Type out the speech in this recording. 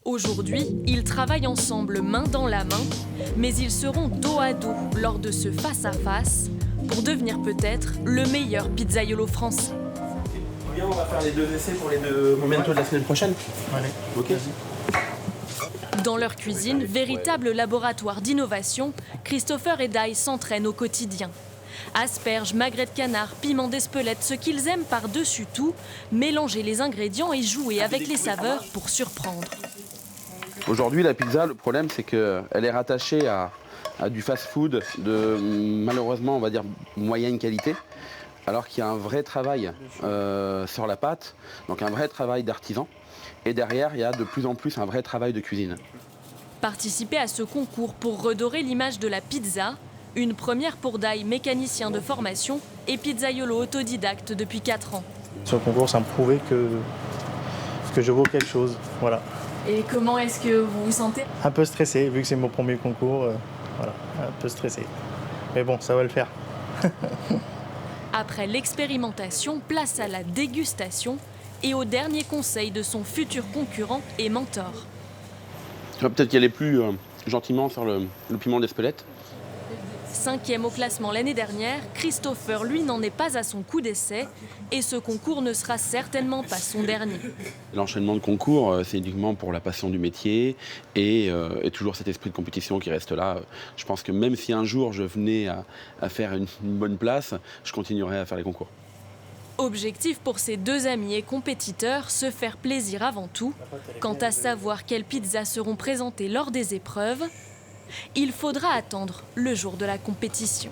Aujourd'hui, ils travaillent ensemble main dans la main, mais ils seront dos à dos lors de ce face-à-face pour devenir peut-être le meilleur pizzaiolo français. Bien, on va faire les 2 essais pour les 2 momentos de la semaine prochaine. Allez, ok. Dans leur cuisine, véritable laboratoire d'innovation, Christopher et Dai s'entraînent au quotidien. Asperges, magrets de canard, piment d'Espelette, ce qu'ils aiment par-dessus tout, mélanger les ingrédients et jouer avec les saveurs pour surprendre. Aujourd'hui, la pizza, le problème, c'est qu'elle est rattachée à du fast-food de, malheureusement, on va dire, moyenne qualité, alors qu'il y a un vrai travail sur la pâte, donc un vrai travail d'artisan. Et derrière, il y a de plus en plus un vrai travail de cuisine. Participer à ce concours pour redorer l'image de la pizza, une première pour Dai, mécanicien de formation et pizzaiolo autodidacte depuis 4 ans. Ce concours, ça me prouvait que je vaux quelque chose, voilà. Et comment est-ce que vous vous sentez? Un peu stressé, vu que c'est mon premier concours, voilà, un peu stressé. Mais bon, ça va le faire. Après l'expérimentation, place à la dégustation et au dernier conseil de son futur concurrent et mentor. Peut-être qu'elle est plus gentiment sur le piment d'Espelette. 5e au classement l'année dernière, Christopher, lui, n'en est pas à son coup d'essai et ce concours ne sera certainement pas son dernier. L'enchaînement de concours, c'est uniquement pour la passion du métier et toujours cet esprit de compétition qui reste là. Je pense que même si un jour je venais à faire une bonne place, je continuerai à faire les concours. Objectif pour ces 2 amis et compétiteurs, se faire plaisir avant tout. Quant à savoir quelles pizzas seront présentées lors des épreuves, il faudra attendre le jour de la compétition.